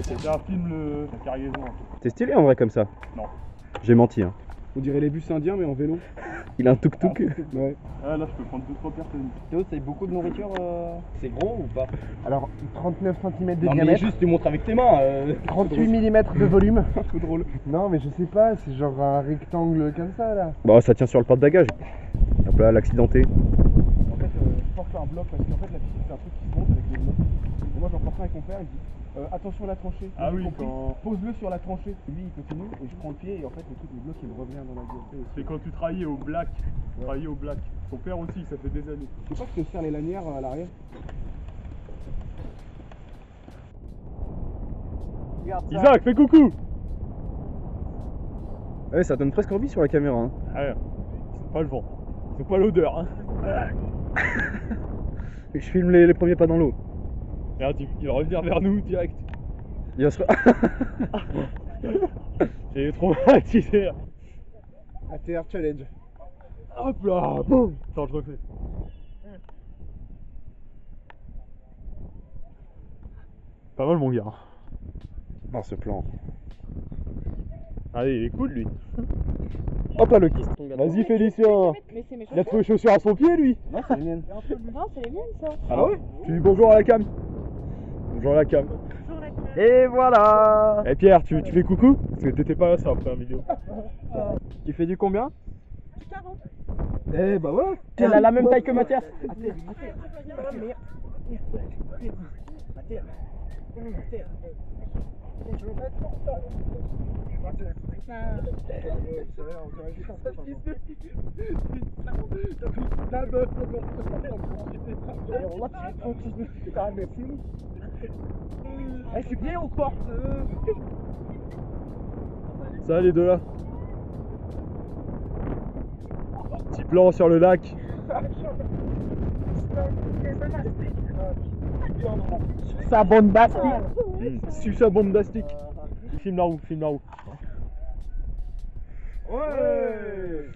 C'est un film, la cargaison. C'est stylé en vrai comme ça. Non. J'ai menti. Hein. On dirait les bus indiens mais en vélo. Il a un tuk-tuk. Ouais. Ah là, je peux prendre 2-3 personnes. Théo, c'est beaucoup de nourriture C'est gros ou pas? Alors 39 cm de Non, mais diamètre, juste tu montres avec tes mains. 38 mm de volume. Trop drôle. Non mais je sais pas, c'est genre un rectangle comme ça là. Bon, ça tient sur le porte-bagages. Hop là, l'accidenté. En fait, je porte un bloc parce qu'en fait la piscine c'est un truc qui se monte avec des blocs. Et moi j'en porte un avec mon père, il me dit attention à la tranchée. Ah J'ai oui, compris. quand- Pose-le sur la tranchée. Lui il continue et je prends le pied et en fait le truc, le bloc il me revient dans la gueule. C'est quand tu travaillais au black. Tu travaillais au black. Ton père aussi, ça fait des années. Je sais pas si te sers les lanières à l'arrière. Isaac, fais coucou. Ouais, ça donne presque envie sur la caméra. Hein. Ah ouais. C'est pas le vent. C'est pas l'odeur. Hein. Et je filme les premiers pas dans l'eau. Regarde, il va revenir vers nous direct. Il va se... J'ai traumatisé. ATR challenge. Hop là, boum. Attends, je refais. Pas mal mon gars. Oh, ce plan. Allez, il est cool lui. Hop là, le kiss. Vas-y, Félicien. Mais c'est mes Il a trouvé les chaussures à son pied, lui. Non c'est les miennes. Non, c'est les miennes ça. Ah ouais. Tu dis bonjour à la cam. Bonjour à la cam. Bonjour la classe. Et voilà. Eh Pierre, tu fais coucou? Parce que t'étais pas là sur la première vidéo. Tu fais du combien? 40. Eh bah voilà. Elle a la même taille que Mathias. Eh c'est bien on porte. Ça les deux là. Petit plan sur le lac. Sa bande bastique. Suis sa bombe d'astique. Filme la roue, filme la roue. Ouais.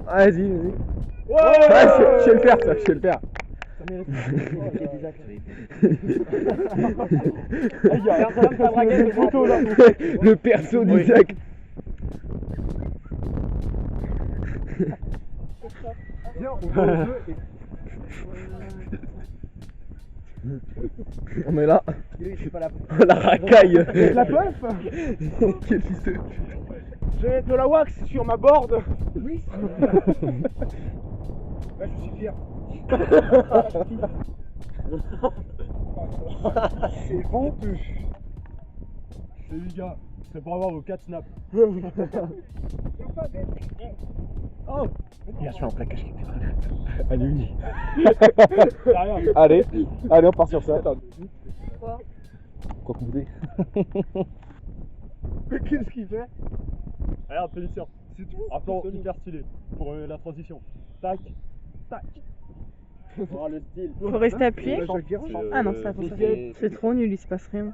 Vas-y, vas-y. Ouais, je sais le faire, ça, je sais le faire. Le perso d'Isaac. Viens, on va au jeu et On est là. je suis pas là. La racaille. La puff. Quel fils de... J'ai de la wax sur ma board. Oui. Là je suis fier. C'est honteux. C'est les gars, c'est pour avoir vos 4 snaps. Oh. Il a sur un plaquage qui était Allez, oui. Derrière. Allez, on part sur ça. Quoi? Quoi qu'on voulait. Mais qu'est-ce qu'il fait? Regarde, Félicien. C'est tout. Un plan hyper stylé pour la transition. Tac, tac. Oh, le style. Faut rester appuyé. Ah non, ça c'est- c'est trop nul, il se passe rien.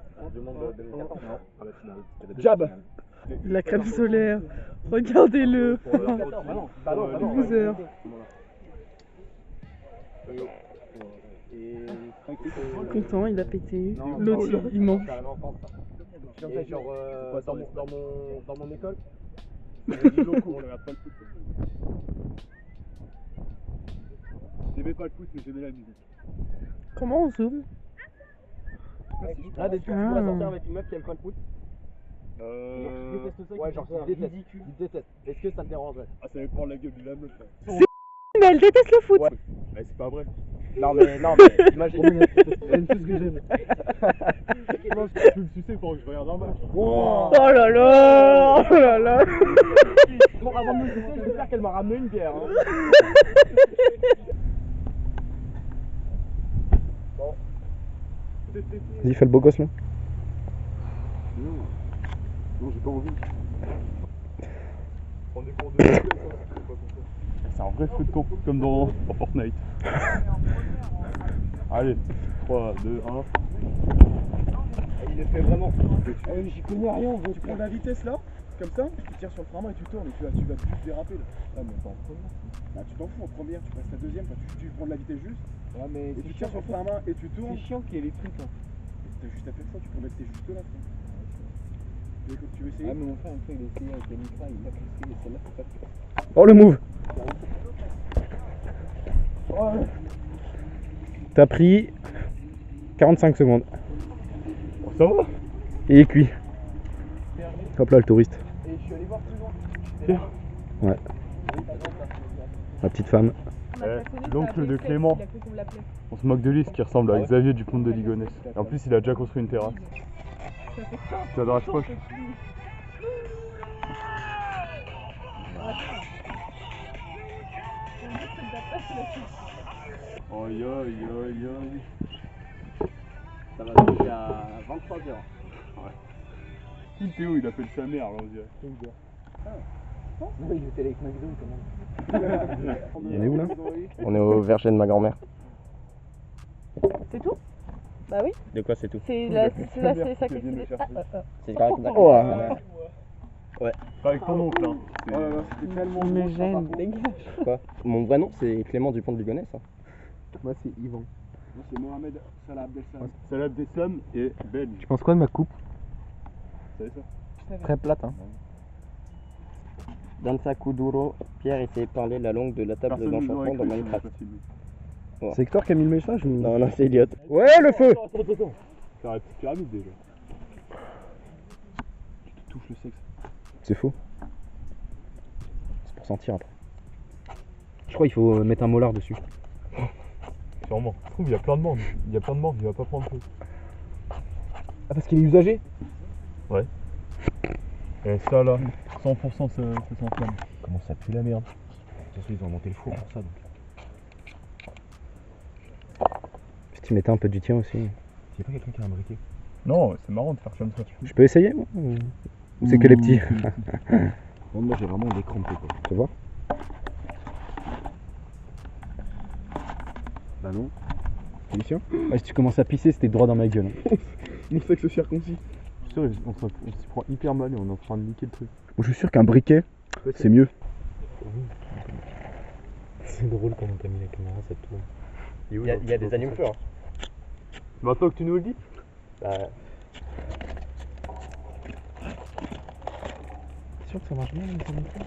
Jab. La crème solaire. Regardez-le. Pour 12 heures. Content, il a pété. L'autre, il mange. Et genre dans mon école. On regarde pas le foot. J'aimais pas le foot, mais j'aimais la musique. Comment on zoome? Là, des trucs, tu pourrais sortir avec une meuf qui aime pas le foot. Tu détestes ça? Ouais, genre tu détestes. Est-ce que ça te dérangerait? Ah, ça va prendre la gueule de la meuf. Là. Mais elle déteste le foot. Ouais. Ouais, c'est pas vrai. Non mais imagine. Elle fait ce que j'aime. Je peux me sucer pendant que je regarde un match. Oh là là. Oh là là. Bon, avant de me sucer, j'espère qu'elle m'a ramené une bière. Hein. Vas-y, fais le beau gosse là. Non, j'ai pas envie. Prendre des cours de c'est un vrai feu de camp, comme dans Fortnite. Allez, 3, 2, 1. Il le fait vraiment. J'y connais rien. Tu prends de la vitesse là, comme ça, tu tires sur le frein à main et tu tournes et tu vas juste déraper là. Ah, mais pas en première. Bah, tu t'en fous en première, tu passes la deuxième, tu prends de la vitesse juste. Ouais, mais et tu tires sur le frein à main et tu tournes. C'est chiant qu'il y ait les trucs là. T'as juste à faire ça, tu prends de la vitesse juste là. Tu veux essayer? Ah, mais mon frère, il a essayé avec la Micra, il a cassé celle-là, c'est pas fait. Oh le move. T'as pris 45 secondes. Ça va? Et il est cuit. Hop là le touriste. Et je suis allé voir plus loin. Ouais. La petite femme. L'oncle de Clément. On se moque de lui, ce qui ressemble à Xavier Dupont de Ligonnès. Et en plus, il a déjà construit une terrasse. Tu adores la poche. Aïe aïe aïe aïe. Ça va jusqu'à 23h. Qui Théo, il appelle sa mère là, on dirait. Non, il était avec McDo quand même. On est où là? On est au verger de ma grand-mère. C'est tout? Bah oui. De quoi c'est tout? C'est ça qui est C'est correct, d'accord. Oh, Ouais. Pas avec ton oncle, hein. Oh là là, c'était tellement Il me beau, gêne, pardon. dégage. Quoi? Mon vrai nom c'est Clément Dupont de Ligonnès. Hein. moi c'est Yvan. Moi, c'est Mohamed Salah Abdeslam. Salah Abdeslam et belge. Tu penses quoi de ma coupe? Vous savez ça? Très plate hein. Dans sa Kuduro, Pierre essaie de parler la langue de la table Personne nous d'enchantement aurait dans cru, Minecraft. c'est facile. C'est Hector qui a mis le message ou... Non, non, c'est Elliot. Ouais le feu. Attends. Faire la petite pyramide déjà. Tu te touches le sexe. C'est faux. C'est pour sentir après. Je crois qu'il faut mettre un molar dessus. Sûrement. Ça se trouve, il y a plein de monde. Il y a plein de monde, il va pas prendre feu. Ah parce qu'il est usagé? Ouais. Et ça là, 100% ça s'enflamme. Comment ça pue la merde? De toute façon ils ont monté le four pour ça donc. Si tu mettais un peu du tien aussi. Y'a pas quelqu'un qui a un briquet? Non, c'est marrant de faire comme ça. Je peux essayer moi ou c'est que les petits? Moi j'ai vraiment décrampé quoi. Tu vois? Bah non. T'es sûr? Si tu commences à pisser c'était droit dans ma gueule. Hein. Mon sexe circoncis. Je suis sûr, on s'y prend hyper mal et on est en train de niquer le truc. Moi, je suis sûr qu'un briquet c'est mieux. C'est drôle comment t'as mis la caméra, ça tourne. Il y a des allumes-feu. Hein. Maintenant que tu nous le dis? Bah, T'es sûr que ça marche bien les allumes-feu?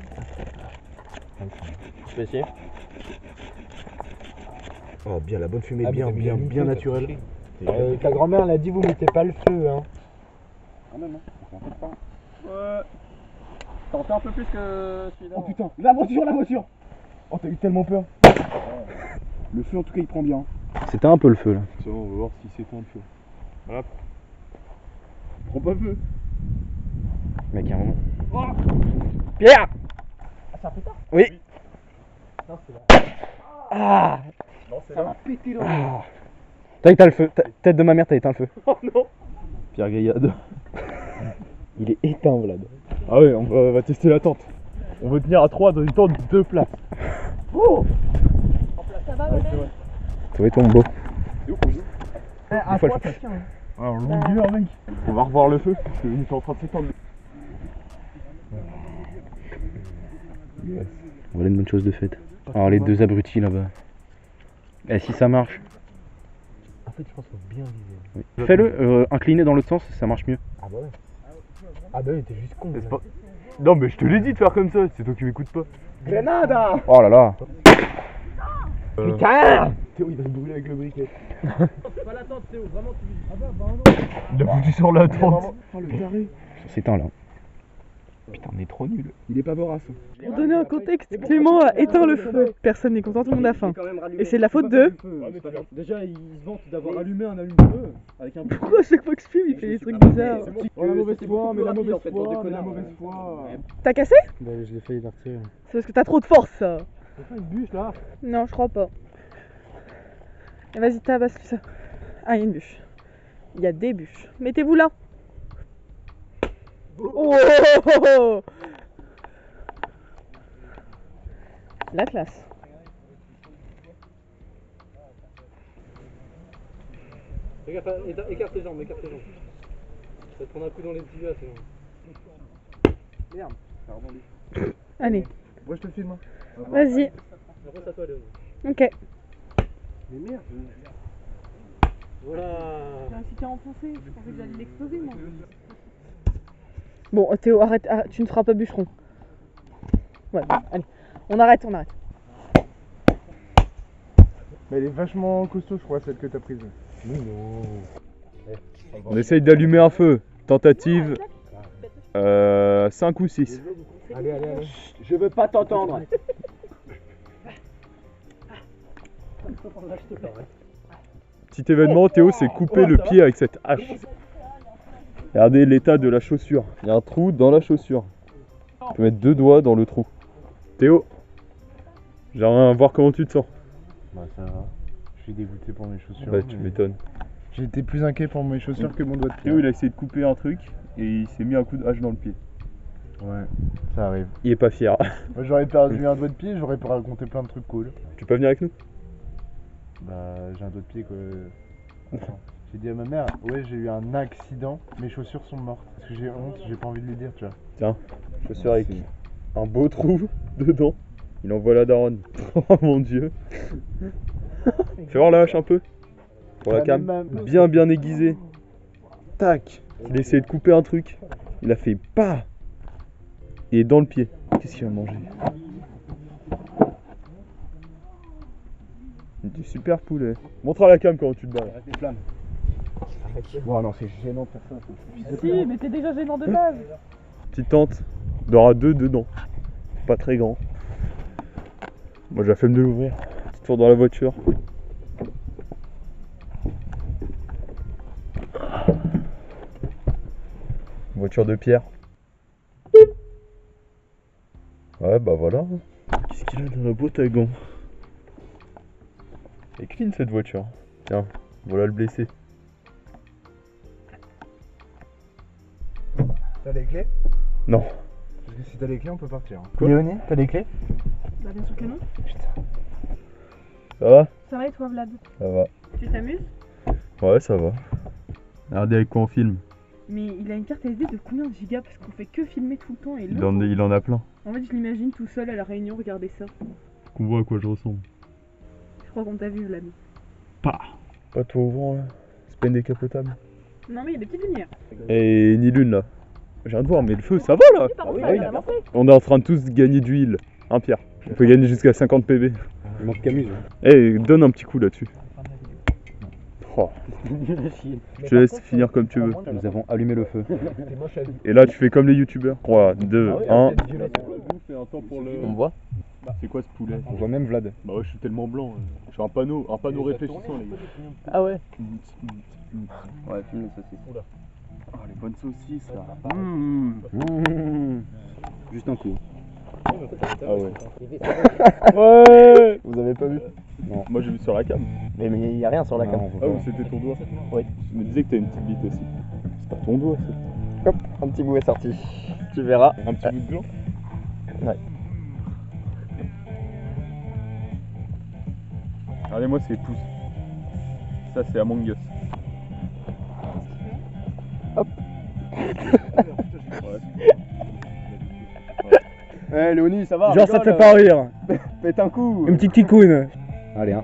je peux essayer. Oh bien, la bonne fumée, Ah, bien, mais bien, t'as mis bien le feu, naturelle. Ta grand-mère elle a dit vous mettez pas le feu hein. Quand même, hein. On fait pas. Ouais. T'en fais un peu plus que celui-là. Oh putain, la voiture! Oh, t'as eu tellement peur. Le feu, en tout cas, il prend bien. C'était un peu le feu là. Ça, on va voir si c'est ton feu. Voilà. Prends pas feu. Mec, il y a un moment. Pierre! Ah, c'est un pétard? Oui. Non, c'est là. Ah! Non, c'est Ça m'a pété là. Ah. T'as éteint le feu. Tête de ma mère, t'as éteint le feu. Oh non! Pierre Gaillade. Il est éteint, Vlad. Ah ouais, on va tester la tente. On veut tenir à 3 dans une tente de 2 places. Oh! Ça va, madame? Ça va être ton beau. C'est où qu'on joue? À fois, 3, je- ça tient. Alors, longueur, mec. On va revoir le feu, parce qu'il est en train de s'étendre. Voilà une bonne chose de faite. Alors les deux abrutis là-bas. Et si ça marche, En fait, je pense qu'il faut bien viser. oui. Fais-le, incliné dans l'autre sens, ça marche mieux. Ah bah ouais. Ah bah ouais, t'es juste con. C'est pas- Non, mais je te l'ai dit de faire comme ça, c'est toi qui m'écoutes pas. Grenada! Oh là là. Putain Théo, il va se brûler avec le briquet. Pas la tente, Théo, vraiment tu lui dis. Ah bah, non. Il a foutu sur la tente. Oh, le carré. Ça s'éteint là. Putain, on est trop nuls. Il est pas vorace. Pour donner un contexte, Clément a éteint le feu. Personne n'est content, tout le monde a faim. Et c'est de la faute de... Déjà, il se vante d'avoir allumé un allume-feu avec un Pourquoi à chaque fois que je fume, il fait des trucs bizarres? Oh, la mauvaise c'était foi, beaucoup mais la plus mauvaise rapide, en fait, foi, pour mais la déconner. mauvaise foi. T'as cassé? Bah je l'ai failli partir. C'est parce que t'as trop de force, ça. C'est pas une bûche là? Non, je crois pas. Et vas-y, tabasse ça. Ah, il y a une bûche. Il y a des bûches. Mettez-vous là. Oh! La classe. Écarte tes jambes, écarte tes jambes. Ça va te prendre un coup dans les tibias, sinon. Merde, ça rebondit. Allez, Moi je te filme. vas-y. Après, c'est à toi, Léon. Ok. Mais merde. Voilà. Si t'es enfoncé, je pensais que j'allais l'exploser, moi. Bon, Théo, arrête, tu ne feras pas bûcheron. Ouais, allez, on arrête. Mais elle est vachement costaud, je crois, celle que t'as prise. Mais non. On essaye d'allumer un feu. Tentative 5 ou 6. Allez, allez, allez. Je veux pas t'entendre. Petit événement, Théo s'est coupé le pied avec cette hache. Regardez l'état de la chaussure. Il y a un trou dans la chaussure. Tu peux mettre 2 doigts dans le trou. Théo, j'aimerais voir comment tu te sens. Bah ça va. Je suis dégoûté pour mes chaussures. Ouais, tu mais m'étonnes. J'ai été plus inquiet pour mes chaussures que mon doigt de pied. Théo, il a essayé de couper un truc et il s'est mis un coup de hache dans le pied. Ouais, ça arrive. Il est pas fier. Moi j'aurais perdu un doigt de pied, j'aurais pu raconter plein de trucs cool. Tu peux venir avec nous? Bah j'ai un doigt de pied quoi. Attends. J'ai dit à ma mère, ouais j'ai eu un accident, mes chaussures sont mortes. Parce que j'ai honte, j'ai pas envie de les dire tu vois. Tiens, chaussure avec un beau trou dedans. Il envoie la daronne. Oh mon dieu. Fais voir la hache un peu. Pour la cam. Bien aiguisée. Tac. Il a essayé de couper un truc. Il a fait pas. Et dans le pied. Qu'est-ce qu'il va manger? Du super poulet. Montre à la cam comment tu te bats. Bon non c'est gênant de faire ça. Si, mais c'est déjà gênant de base. Petite tente. Il y aura 2 dedans. Pas très grand. Moi j'ai la flemme de l'ouvrir. Petit tour dans la voiture. Voiture de pierre. Ouais bah voilà. Qu'est-ce qu'il a dans la boîte à gants? Elle est clean cette voiture. Tiens, voilà le blessé. T'as les clés? Non. Parce que si t'as les clés on peut partir. Quoi? Léonie, t'as les clés? Bah bien sûr que non. Ça va? Ça va et toi, Vlad? Ça va. Tu t'amuses? Ouais ça va. Regardez avec quoi on filme. Mais il a une carte SD de combien de gigas? Parce qu'on fait que filmer tout le temps et Il en a plein. En fait, je l'imagine tout seul à la réunion, regarder ça. Qu'on voit à quoi je ressemble. Je crois qu'on t'a vu, Vlad. Pas toi au vent là. C'est pas une décapotable. Non, mais il y a des petites lumières. Et ni l'une là. Je viens de voir, mais le feu ça va là. Par contre, ça a avancé. On est en train de tous gagner d'huile. Hein Pierre? On peut gagner jusqu'à 50 PV. Il manque Camuse. Eh, donne un petit coup là-dessus. Oh. Je te laisse finir comme tu veux. Nous avons allumé le feu. Et là tu fais comme les youtubeurs. 3, 2, 1. On me voit? C'est quoi ce poulet? On voit même Vlad. Bah ouais, je suis tellement blanc. J'ai un panneau réfléchissant les gars. Ah ouais? Ouais, filme les saucisses. Oh, les bonnes saucisses là. Juste un coup. Ah ouais. Ouais. Vous avez pas vu? Moi j'ai vu sur la cam. Mais il y a rien sur la cam. Ah oui, c'était ton doigt. Oui. Tu me disais que t'as une petite bite aussi. C'est pas ton doigt ça. Hop, un petit bout est sorti. Tu verras. Un petit bout de blanc. Ouais. Regardez moi c'est pouce. Ça c'est Among Us. Hop. Eh Léonie, ça va? Genre ça te fait pas rire. Pète un coup. Une petite kikoune. Allez hein.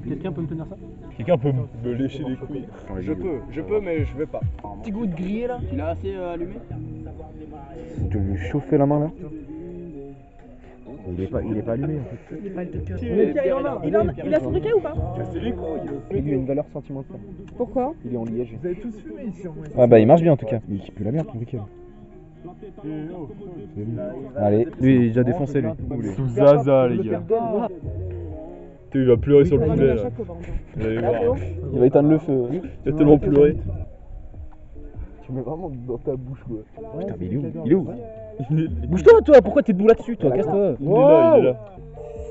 Quelqu'un peut me tenir ça? Quelqu'un peut me lécher les couilles. Je peux, mais je vais pas. Petit goût de grillé là? Tu l'as assez allumé? Tu veux lui chauffer la main là? Il est pas allumé en fait. Il a son briquet ou pas? Il lui a une valeur sentimentale. Pourquoi? Il est en liège. Vous avez tous fumé ici en vrai. Ah bah il marche bien en tout cas. Il pue la merde ton briquet. Allez, lui il est déjà défoncé lui. Sous Zaza les gars. Il va pleurer sur le poulet là. Vous allez voir. Il va éteindre le feu. Il a tellement pleuré. Tu mets vraiment dans ta bouche quoi. Putain mais il est où? Il est où? Il est Bouge-toi toi, pourquoi t'es debout là-dessus toi? Casse-toi. là, il est là.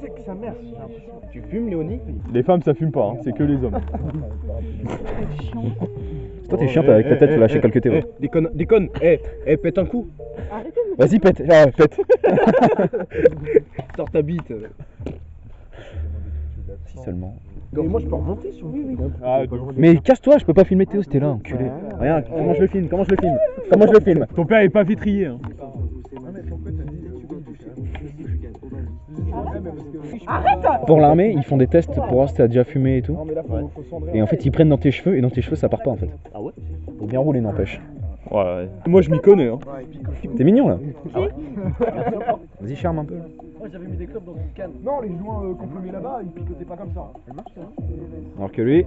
C'est que sa mère. Tu fumes, Léonie? Les femmes ça fume pas, hein. C'est que les hommes. Toi t'es chiant, t'as avec ta tête, tu vas lâcher quelques théo. Déconne. Pète un coup. Vas-y pète, ah, pète. Sors ta bite. Si seulement. Mais moi je peux remonter sur lui. Oui. Ah, Mais casse-toi, je peux pas filmer Théo, c'était là, enculé. Regarde, comment je le filme, comment je le filme, comment je le filme. ton père est pas vitrier. Hein. Pour l'armée, ils font des tests pour voir si t'as déjà fumé et tout. Non mais là faut cendrer. Et en fait, ils prennent dans tes cheveux et dans tes cheveux, ça part pas en fait. Ah ouais? Faut bien rouler, n'empêche. Ouais. Moi je m'y connais. Hein. T'es mignon là. Vas-y, charme un peu. Moi j'avais mis des clubs dans une canne. Non les joints qu'on peut mettre là-bas, ils picotaient pas comme ça. Alors que lui,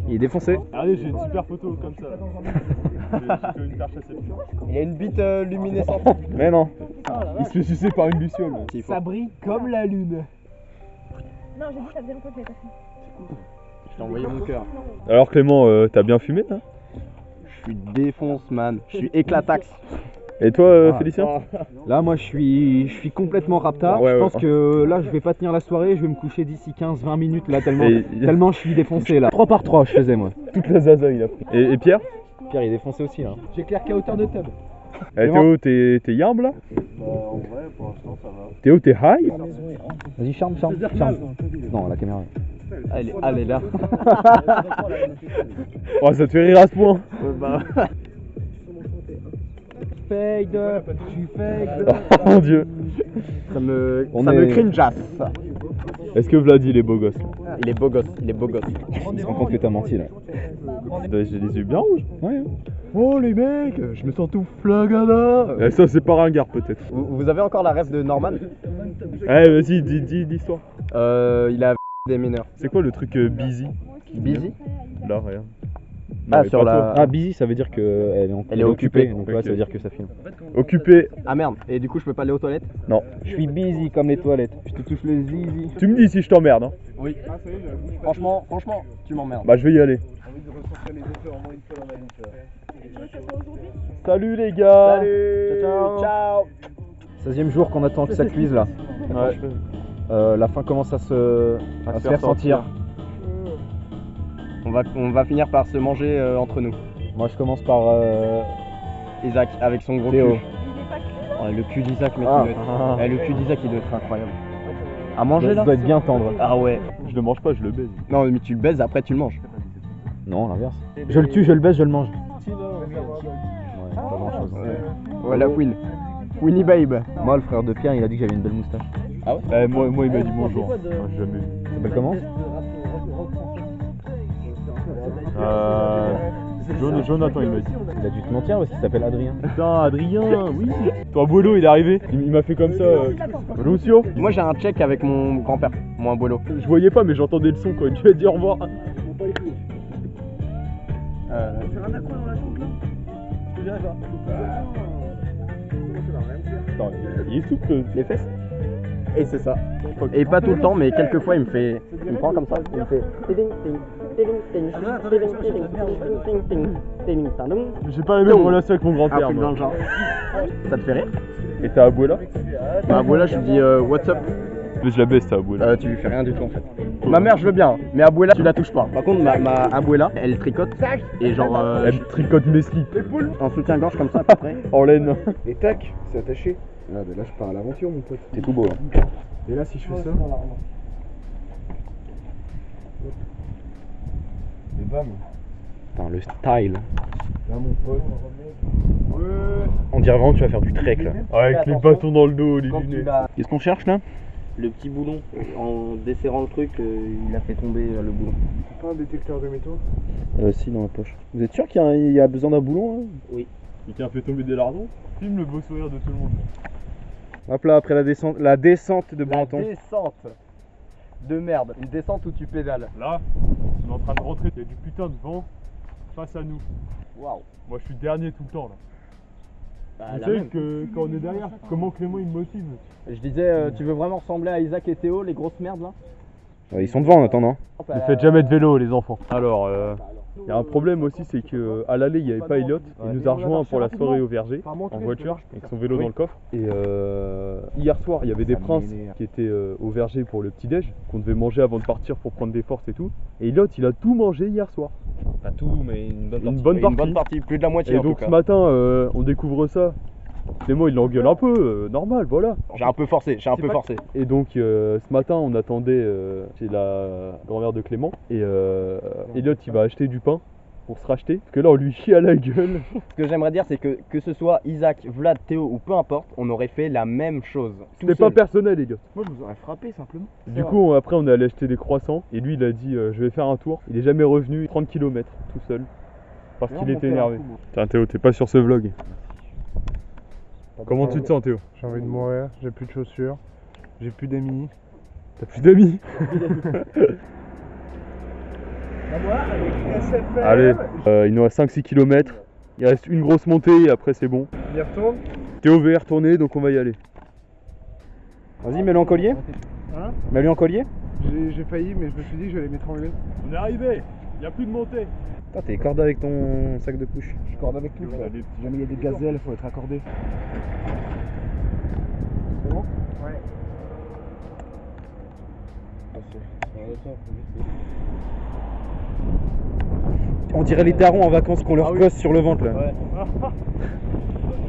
il est défoncé. Regardez, j'ai une super photo comme ça. J'ai fait une faire chasser. Il y a une bite luminescente. Mais non. Il se fait sucer par une luciole. Ça brille comme la lune. Non, j'ai dit ça faisait longtemps que je l'avais pas fait. Je t'ai envoyé mon cœur. Alors Clément, t'as bien fumé là? Je suis défonce, man. Je suis éclatax. Et toi Félicien? Là, moi, je suis complètement raptard. Ouais, je ouais. pense que là, je vais pas tenir la soirée. Je vais me coucher d'ici 15-20 minutes là, tellement, Et- tellement je suis défoncé là. 3 par 3, je faisais moi. Toute la zaza il a pris. Et Pierre? Pierre, il est défoncé aussi là. J'éclaire qu'à hauteur de tub. Eh, Théo, t'es yarb là? En vrai, pour l'instant, ça va. Théo, t'es high? Vas-y, charme. Non, la caméra. Elle est là. Oh, ça te fait rire à ce point? Fade, tu fade. Oh mon dieu. Ça me On est- cringeasse. Est-ce que Vlad il est beau gosse là? Il est beau gosse, il est beau gosse. Il se rend compte que t'as menti là. J'ai les yeux bien rouges. Ouais. Oh les mecs, je me sens tout flagada. Eh, ça c'est pas ringard peut-être. Vous avez encore la rêve de Norman? Eh vas-y, dis l'histoire. Il a des mineurs. C'est quoi le truc busy? Busy? Là, regarde. Ah, mais sur pas la- toi. Ah, busy, ça veut dire qu'elle Elle est occupée. Donc là, Ok. ça veut dire que ça filme. Occupé. Ah merde, et du coup je peux pas aller aux toilettes? Non. Je suis busy comme les toilettes. Je te touche le zizi. Tu me dis si je t'emmerde. Hein. Oui. Franchement, tu m'emmerdes. Bah je vais y aller. J'ai envie de ressortir les effets au moins une fois dans ma vie, tu vois. Salut les gars. Ciao, ciao. 16e jour qu'on attend que ça cuise là. Ouais. La faim commence à se faire sentir. On va finir par se manger entre nous. Moi, je commence par. Isaac avec son gros Théo. cul. Oh, le cul d'Isaac, mec, Ah. il doit être... le cul d'Isaac, il doit être incroyable. À manger Ça là? doit être bien tendre. Ah ouais. Je le mange pas, je le baise. Non, mais tu le baises, après tu le manges. Non, l'inverse. Je le tue, je le baisse, je le mange. Ouais, pas grand chose. Voilà, Win. Winnie Babe. Moi, le frère de Pierre, il a dit que j'avais une belle moustache. Moi il m'a dit bonjour. Enfin, j'ai jamais vu. Ça s'appelle comment? Jonathan il m'a dit. Il a dû te mentir parce qu'il s'appelle Adrien. Putain Adrien, oui. Ton abuelo il est arrivé. Il m'a fait comme ça. Lucio. Moi j'ai un check avec mon grand-père, mon abuelo. Je voyais pas mais j'entendais le son quand il lui a dit au revoir. Attends, il est souple. Les fesses? Et c'est ça. Et pas tout le temps, mais quelquefois il me prend comme ça, il me fait. J'ai pas la même relation avec mon Un grand-père. truc dans moi. le genre. Ça te fait rire? Et ta abuela? Bah voilà, je lui dis what's up. Mais je la baisse ta abuela. Tu lui fais rien du tout en fait. Ma mère je veux bien, mais Abuela tu la touches pas. Par contre ma Abuela, elle tricote et genre Elle tricote mes slips. en soutien-gorge comme ça à peu près. En laine. Et tac, c'est attaché. Ah bah là je pars à l'aventure mon pote. T'es tout beau là. Et là si je fais ça. Et bam. Putain, le style. Là mon pote. On dirait vraiment que tu vas faire du trek là. Avec les bâtons dans le dos, les lunettes. Qu'est-ce qu'on cherche là? Le petit boulon, en desserrant le truc, il a fait tomber le boulon. C'est pas un détecteur de métaux? Si, dans la poche. Vous êtes sûr qu'il y a besoin d'un boulon là? Et qui a fait tomber des lardons. Filme le beau sourire de tout le monde. Hop là, après la descente de Branton. Descente de merde, une descente où tu pédales. Là, on est en train de rentrer. Il y a du putain de vent face à nous. Waouh. Moi je suis dernier tout le temps là. Bah, Tu la sais même. que quand on est derrière, comment Clément il me motive. Je disais, tu veux vraiment ressembler à Isaac et Théo, les grosses merdes là? Ils sont devant en attendant. Ne faites jamais de vélo les enfants. Alors, il y a un problème aussi, c'est que à l'aller il n'y avait pas Elliot. Il nous a rejoint pour la soirée au verger en voiture avec son vélo dans le coffre. Et hier soir il y avait des princes qui étaient au verger pour le petit déj qu'on devait manger avant de partir pour prendre des forces et tout. Et Elliot il a tout mangé hier soir. Pas tout, mais une bonne Une bonne partie. Une bonne partie, plus de la moitié Et en donc tout cas. ce matin on découvre ça. Clément il l'engueule un peu, normal, voilà. J'ai un peu forcé, j'ai un peu forcé. Et donc ce matin on attendait chez la grand-mère de Clément et Elliot il va acheter du pain pour se racheter parce que là on lui chie à la gueule. Ce que j'aimerais dire c'est que ce soit Isaac, Vlad, Théo ou peu importe, on aurait fait la même chose. C'était pas personnel les gars. Moi je vous aurais frappé simplement. Du coup après on est allé acheter des croissants et lui il a dit je vais faire un tour. Il est jamais revenu 30 km tout seul parce qu'il était énervé. Tiens Théo t'es pas sur ce vlog. Comment tu te sens Théo? J'ai envie de mourir, j'ai plus de chaussures, j'ai plus d'amis. T'as plus d'amis? Allez, il nous reste 5-6 km. Il reste une grosse montée et après c'est bon. On y retourne? Théo veut y retourner donc on va y aller. Vas-y, mets-le en collier. Hein? Mets-le en collier. J'ai failli, mais je me suis dit que j'allais m'étrangler. On est arrivé, il n'y a plus de montée. Putain, t'es corde avec ton sac de couche. Je corde avec lui. Ouais, Si jamais il y a des gazelles, faut être accordé. C'est bon? Ouais. On dirait les darons en vacances qu'on leur gosse sur le ventre là. Ouais. Un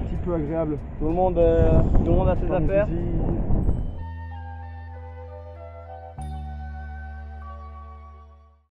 petit peu agréable. Tout le monde a ses affaires.